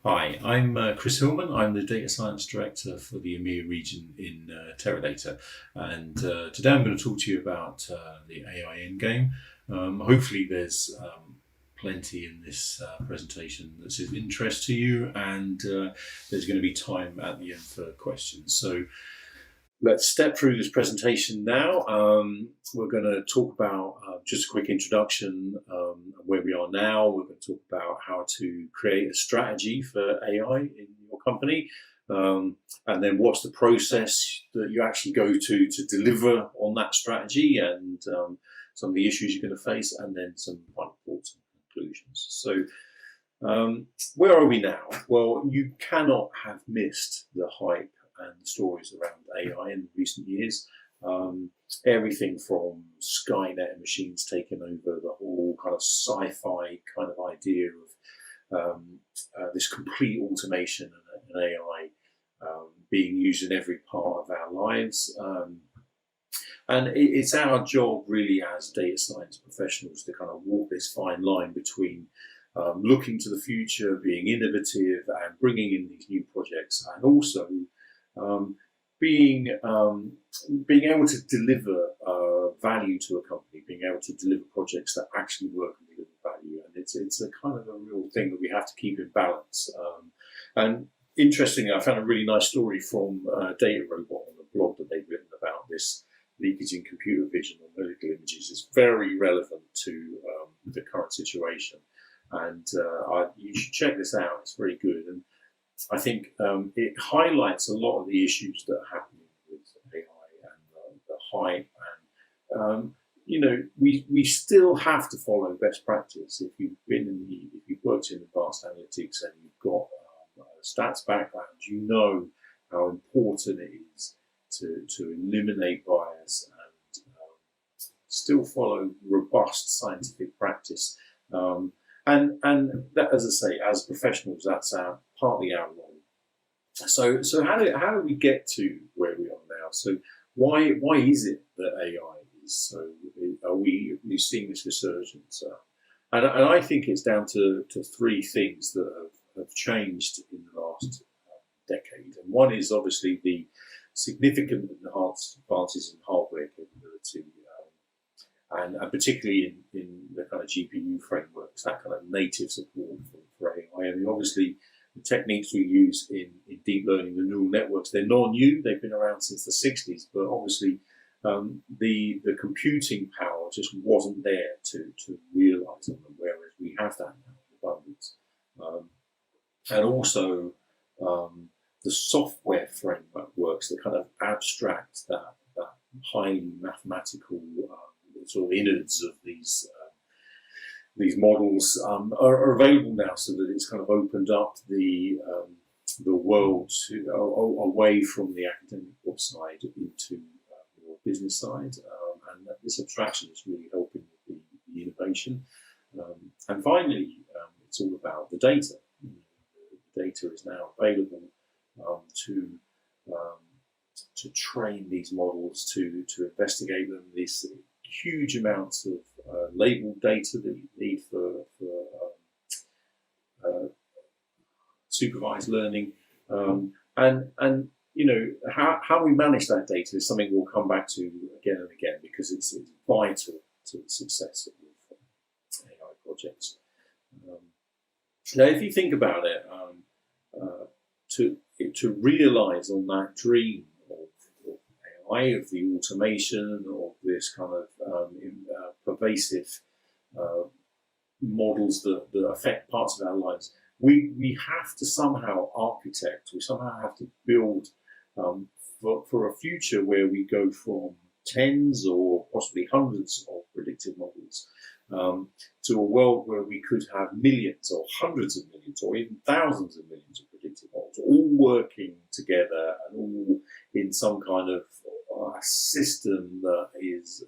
Hi, I'm Chris Hillman. I'm the Data Science Director for the EMEA region in Teradata. And today I'm going to talk to you about the AI Endgame. Hopefully there's plenty in this presentation that's of interest to you, and there's going to be time at the end for questions. So let's step through this presentation now. We're going to talk about just a quick introduction where we are now. We're going to talk about how to create a strategy for AI in your company. And then what's the process that you actually go to deliver on that strategy, and some of the issues you're going to face, and then some final thoughts and conclusions. So where are we now? Well, you cannot have missed the hype and the stories around AI in recent years. Everything from Skynet and machines taking over, the whole kind of sci-fi kind of idea of this complete automation and AI being used in every part of our lives. And it's our job really as data science professionals to kind of walk this fine line between looking to the future, being innovative and bringing in these new projects, and also being able to deliver value to a company, being able to deliver projects that actually work and deliver value. And it's a kind of a real thing that we have to keep in balance. And interestingly, I found a really nice story from Data Robot on the blog that they've written about this leakage in computer vision on medical images. It's very relevant to the current situation. And you should check this out. It's very good. And I think it highlights a lot of the issues that are happening with AI and the hype. And we still have to follow best practice. If you've worked in advanced analytics and you've got a stats background, you know how important it is to eliminate bias and still follow robust scientific practice. And that, as I say, as professionals, that's partly our role. So how do we get to where we are now? So why is it that AI is so? Are we seeing this resurgence? And I think it's down to three things that have changed in the last decade. And one is obviously the significant advances in hardware capability. And particularly in the kind of GPU frameworks, that kind of native support for AI. I mean, obviously, the techniques we use in deep learning, the neural networks, they're not new. They've been around since the 60s, but obviously the computing power just wasn't there to realize them, whereas we have that now in abundance. And also the software frameworks that kind of abstract that highly mathematical sort of innards of these models are available now, so that it's kind of opened up the world away from the academic side into the business side, and this abstraction is really helping with the innovation. And finally, it's all about the data. The data is now available to train these models, to investigate them. These huge amounts of labeled data that you need for supervised learning, and how we manage that data is something we'll come back to again and again, because it's vital to the success of AI projects. Now, if you think about it, to realize on that dream of AI, of the automation, of this kind of pervasive models that affect parts of our lives, we have to somehow architect, we somehow have to build for a future where we go from tens or possibly hundreds of predictive models to a world where we could have millions or hundreds of millions or even thousands of millions of predictive models all working together and all in some kind of system that is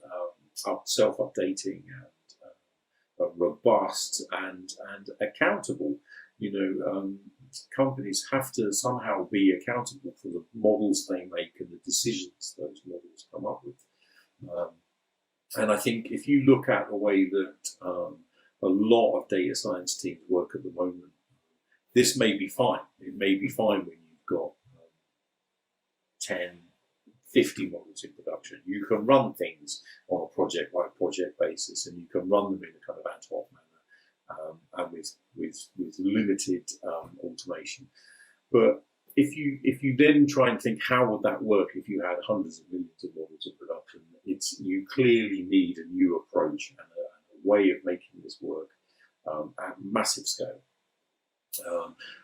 self-updating and robust and accountable. Companies have to somehow be accountable for the models they make and the decisions those models come up with. And I think if you look at the way that a lot of data science teams work at the moment, this may be fine. It may be fine when you've got 10, 50 models in production. You can run things on a project by project basis, and you can run them in a kind of ad hoc manner, and with limited automation. But if you then try and think, how would that work if you had hundreds of millions of models in production? You clearly need a new approach and a way of making this work at massive scale.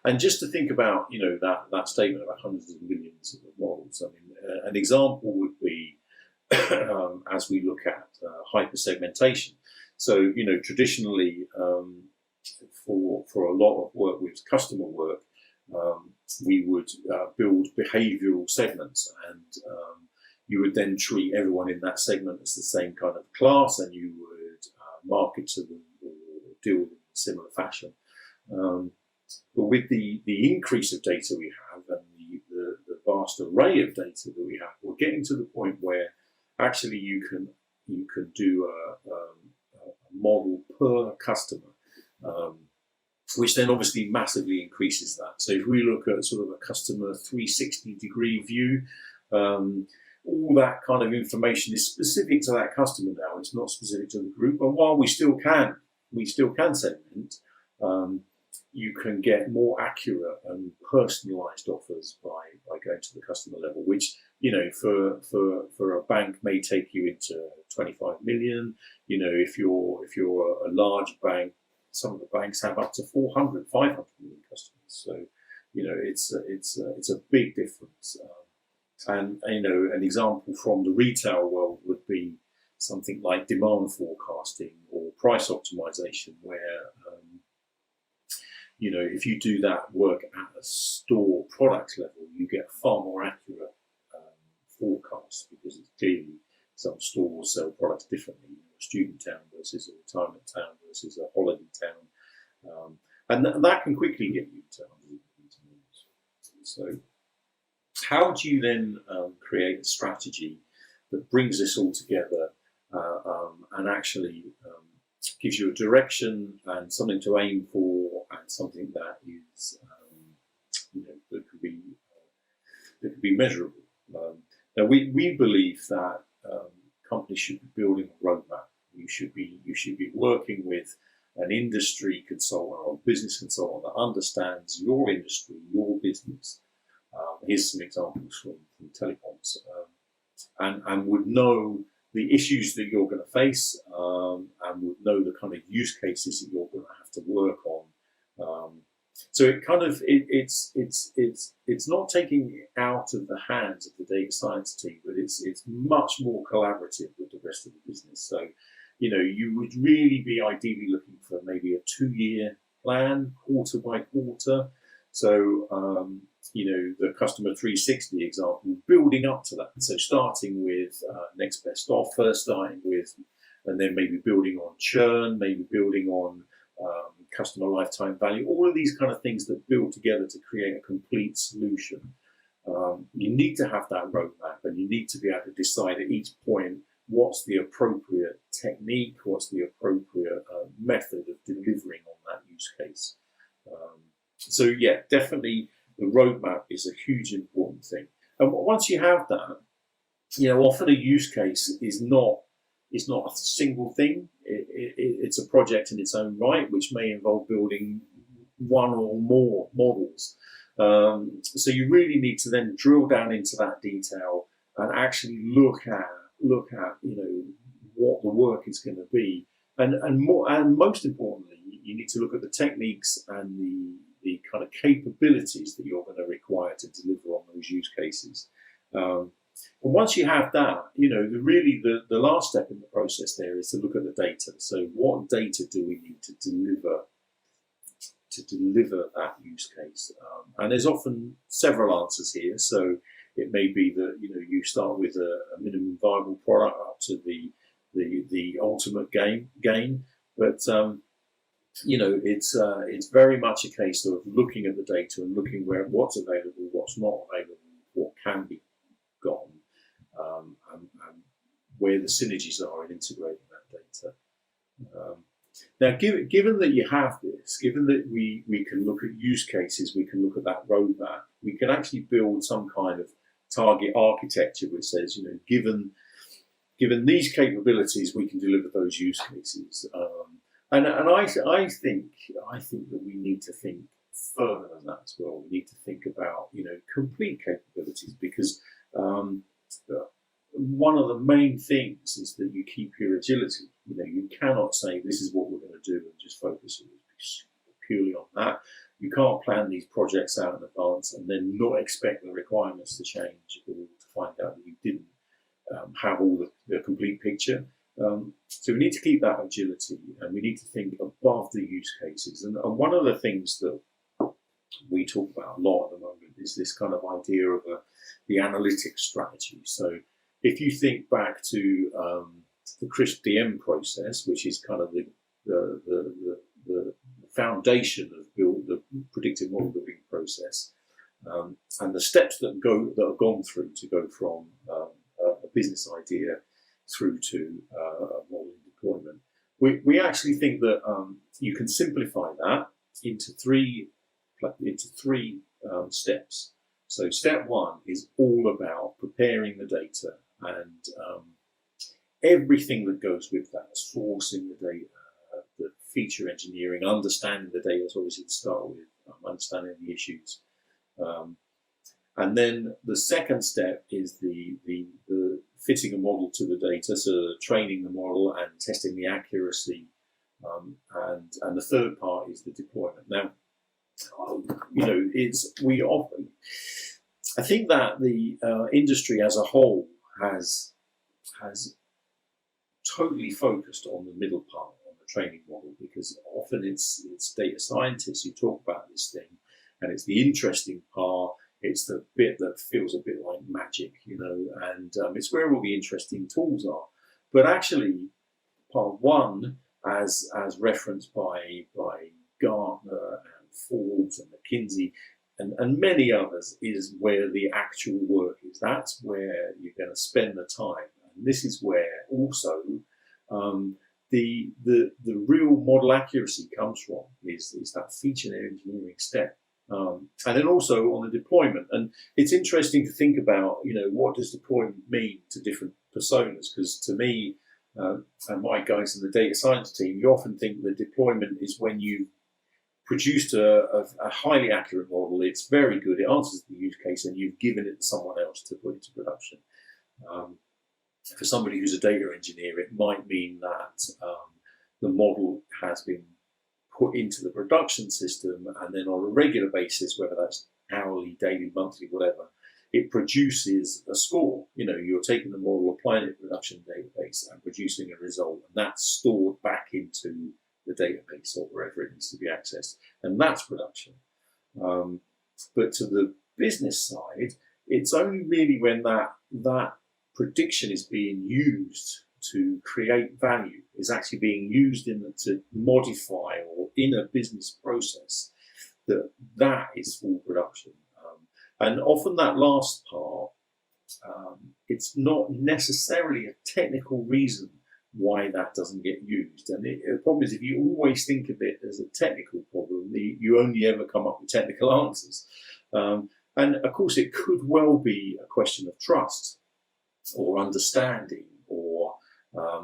And just to think about, that statement about hundreds of millions of models. I mean, an example would be as we look at hypersegmentation. So, traditionally, for a lot of work with customer work, we would build behavioral segments, and you would then treat everyone in that segment as the same kind of class, and you would market to them or deal with them in a similar fashion. But with the increase of data we have and the vast array of data that we have, we're getting to the point where actually you can do a model per customer, which then obviously massively increases that. So if we look at sort of a customer 360-degree view, all that kind of information is specific to that customer now. It's not specific to the group. And while we still can segment, you can get more accurate and personalised offers by going to the customer level, which, for a bank may take you into 25 million. If you're a large bank, some of the banks have up to 400, 500 million customers. So, it's a big difference. And an example from the retail world would be something like demand forecasting or price optimization, where if you do that work at a store product level, you get far more accurate forecasts, because it's clearly some stores sell products differently. A student town versus a retirement town versus a holiday town, and that can quickly get you to hundreds of millions. So, how do you then create a strategy that brings this all together and actually gives you a direction and something to aim for, and something that is that could be measurable? Now we believe that companies should be building a roadmap. You should be working with an industry consultant or business consultant that understands your industry, your business. Here's some examples from telecoms, and would know the issues that you're going to face, and would know the kind of use cases that you're going to have to work on. So it kind of it's not taking it out of the hands of the data science team, but it's much more collaborative with the rest of the business. So you would really be ideally looking for maybe a 2-year plan, quarter by quarter. So the customer 360 example, building up to that. So starting with next best offer, and then maybe building on churn, maybe building on customer lifetime value, all of these kind of things that build together to create a complete solution. You need to have that roadmap, and you need to be able to decide at each point what's the appropriate technique, what's the appropriate method of delivering on that use case. So yeah, definitely the roadmap is a huge important thing. And once you have that, often a use case is not a single thing. It's a project in its own right, which may involve building one or more models. So you really need to then drill down into that detail and actually look at what the work is going to be, and most importantly, you need to look at the techniques and the kind of capabilities that you're going to require to deliver on those use cases. And once you have that, the last step in the process there is to look at the data. So what data do we need to deliver that use case? And there's often several answers here. So it may be that you start with a minimum viable product up to the ultimate gain, but it's very much a case of looking at the data and looking what's available, what's not available, what can be gone, and where the synergies are in integrating that data. Now, given that you have this, given that we can look at use cases, we can look at that roadmap, we can actually build some kind of target architecture which says, given these capabilities, we can deliver those use cases. And I think that we need to think further than that as well. We need to think about complete capabilities, because one of the main things is that you keep your agility. You cannot say this is what we're going to do and just focus purely on that. You can't plan these projects out in advance and then not expect the requirements to change, or to find out that you didn't have all the complete picture. So we need to keep that agility, and we need to think above the use cases. And one of the things that we talk about a lot at the moment is this kind of idea of the analytics strategy. So if you think back to the crisp DM process, which is kind of the foundation of the predictive model building process, and the steps that are gone through to go from a business idea through to model deployment. We actually think that you can simplify that into three steps. So step one is all about preparing the data and everything that goes with that, sourcing the data, the feature engineering, understanding the data is obviously to start with, understanding the issues. And then the second step is the fitting a model to the data, so training the model and testing the accuracy. And the third part is the deployment. Now, I think that the industry as a whole has totally focused on the middle part, on the training model, because often it's data scientists who talk about this thing, and it's the interesting part. It's the bit that feels a bit like magic, and it's where all the interesting tools are. But actually, part one, as referenced by Gartner and Forbes and McKinsey and many others, is where the actual work is. That's where you're going to spend the time. And this is where also the real model accuracy comes from, is that feature engineering step. And then also on the deployment. And it's interesting to think about, what does deployment mean to different personas? Because to me, and my guys in the data science team, you often think that deployment is when you've produced a highly accurate model. It's very good, it answers the use case, and you've given it to someone else to put into production. For somebody who's a data engineer, it might mean that the model has been put into the production system, and then on a regular basis, whether that's hourly, daily, monthly, whatever, it produces a score. You're taking the model, applying it to the production database, and producing a result, and that's stored back into the database or wherever it needs to be accessed, and that's production. But to the business side, it's only really when that prediction is being used to create value, is actually being used to modify or in a business process, that is full production. And often that last part, it's not necessarily a technical reason why that doesn't get used. And the problem is, if you always think of it as a technical problem, you only ever come up with technical answers. And of course, it could well be a question of trust or understanding or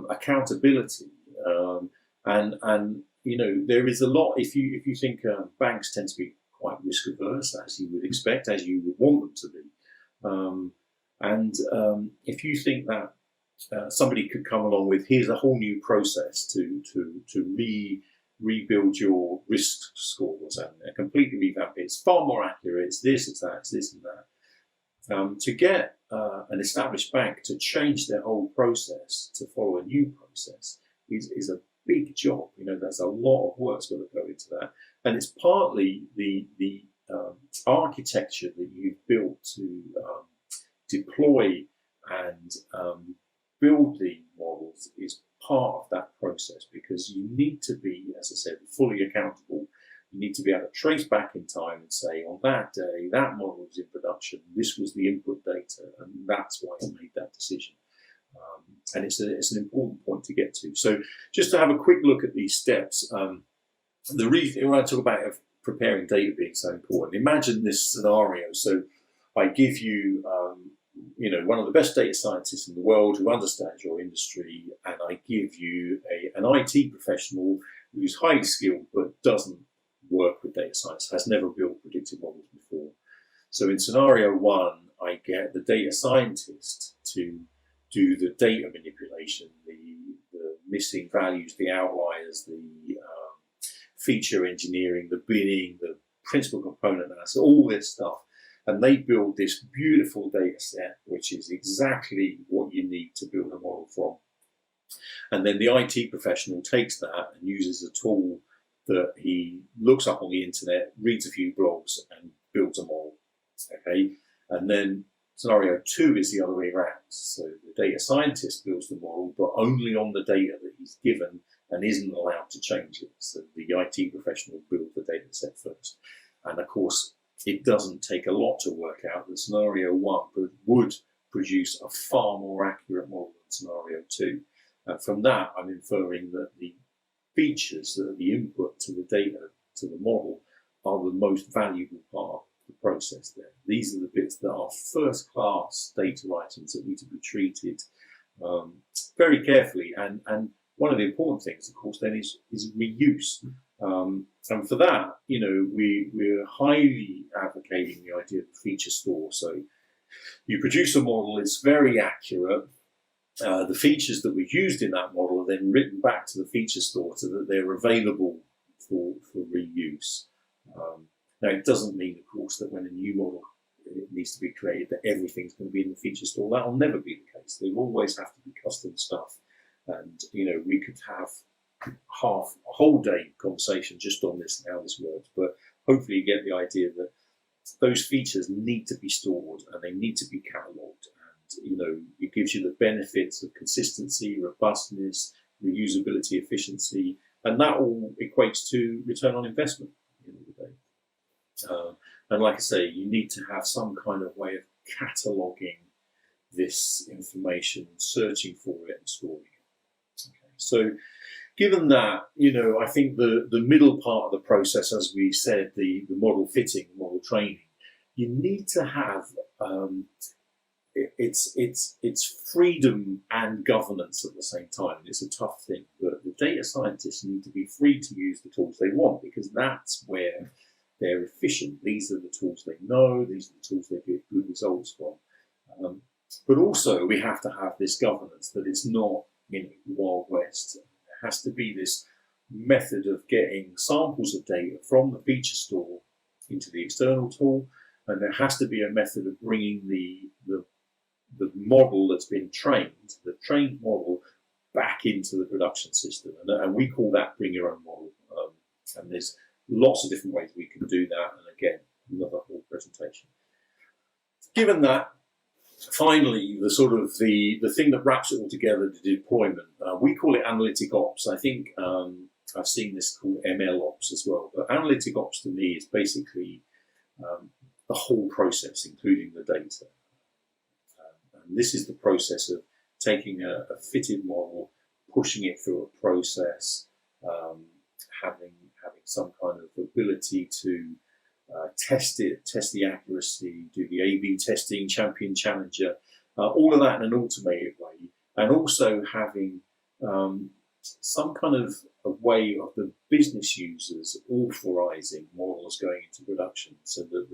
accountability, and there is a lot. If you think banks tend to be quite risk averse, as you would expect, as you would want them to be, and if you think that somebody could come along with, here's a whole new process to rebuild your risk scores and completely revamp it. It's far more accurate. It's this, it's that, it's this and that. To get an established bank to change their whole process to follow a new process is a big job. There's a lot of work's got to go into that, and it's partly the architecture that you've built to deploy and build the models is part of that process, because you need to be, as I said, fully accountable. You need to be able to trace back in time and say, on that day, that model was in production, this was the input data, and that's why it made that decision. And it's an important point to get to. So just to have a quick look at these steps, the reason when I talk about preparing data being so important, imagine this scenario. So I give you, one of the best data scientists in the world who understands your industry, and I give you an IT professional who's highly skilled but doesn't work with data science, has never built predictive models before. So in scenario one, I get the data scientist to do the data manipulation, the missing values, the outliers, the feature engineering, the binning, the principal component analysis, all this stuff. And they build this beautiful data set, which is exactly what you need to build a model from. And then the IT professional takes that and uses a tool that he looks up on the internet, reads a few blogs, and builds a model. Okay, and then scenario two is the other way around. So the data scientist builds the model, but only on the data that he's given and isn't allowed to change it. So the IT professional builds the data set first. And of course, it doesn't take a lot to work out that scenario one would produce a far more accurate model than scenario two. And from that, I'm inferring that the features that are the input to the data, to the model, are the most valuable part of the process there. These are the bits that are first-class data items that need to be treated very carefully. And one of the important things, of course, then is reuse. And for that, we're highly advocating the idea of the feature store. So you produce a model, it's very accurate. The features that were used in that model are then written back to the feature store so that they're available for reuse. Now, it doesn't mean, of course, that when a new model needs to be created, that everything's going to be in the feature store. That'll never be the case. There will always have to be custom stuff. And, we could have a whole day conversation just on this and how this works. But hopefully you get the idea that those features need to be stored and they need to be catalogued. And, it gives you the benefits of consistency, robustness, reusability, efficiency, and that all equates to return on investment at the end of the day. And like I say, you need to have some kind of way of cataloguing this information, searching for it and storing it. Okay. So given that, I think the middle part of the process, as we said, the model fitting, model training, you need to have it's freedom and governance at the same time. It's a tough thing, but the data scientists need to be free to use the tools they want, because that's where they're efficient. These are the tools they know. These are the tools they get good results from. But also, we have to have this governance that it's not, Wild West. There has to be this method of getting samples of data from the feature store into the external tool, and there has to be a method of bringing the model that's been trained, the trained model, back into the production system. And we call that bring your own model. And there's lots of different ways we can do that. And again, another whole presentation. Given that, finally, the thing that wraps it all together, the deployment, we call it analytic ops. I think I've seen this called ML ops as well. But analytic ops to me is basically the whole process, including the data. And this is the process of taking a fitted model, pushing it through a process, having some kind of ability to test the accuracy, do the A/B testing, champion, challenger, all of that in an automated way, and also having some kind of a way of the business users authorizing models going into production, so that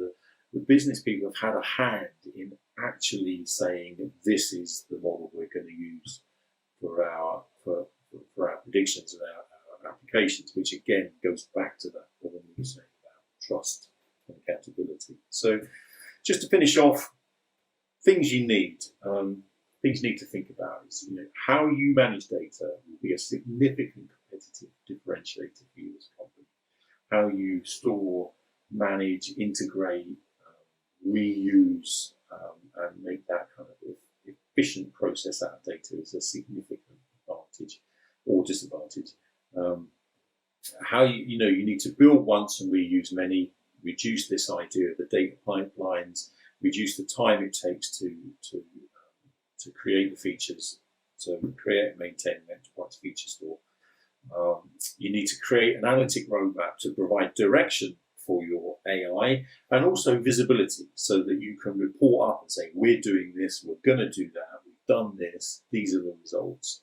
the business people have had a hand in actually saying this is the model we're going to use for our predictions and our applications, which again goes back to that what we were saying about trust and accountability. So just to finish off, things you need to think about is how you manage data will be a significant competitive differentiator for you as a company. How you store, manage, integrate, reuse, and make that kind of efficient process out of data is a significant advantage or disadvantage. How you need to build once and reuse many, reduce this idea of the data pipelines, reduce the time it takes to create the features, So create and maintain an enterprise feature store. You need to create an analytic roadmap to provide direction for your AI and also visibility so that you can report up and say, we're doing this, we're going to do that, we've done this, these are the results.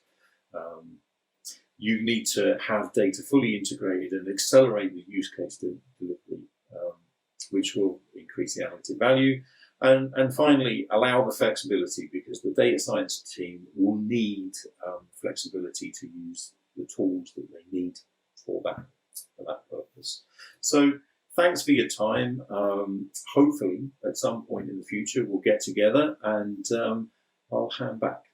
You need to have data fully integrated and accelerate the use case delivery, which will increase the analytic value. And finally, allow the flexibility, because the data science team will need flexibility to use the tools that they need for that purpose. So thanks for your time. Hopefully, at some point in the future, we'll get together, and I'll hand back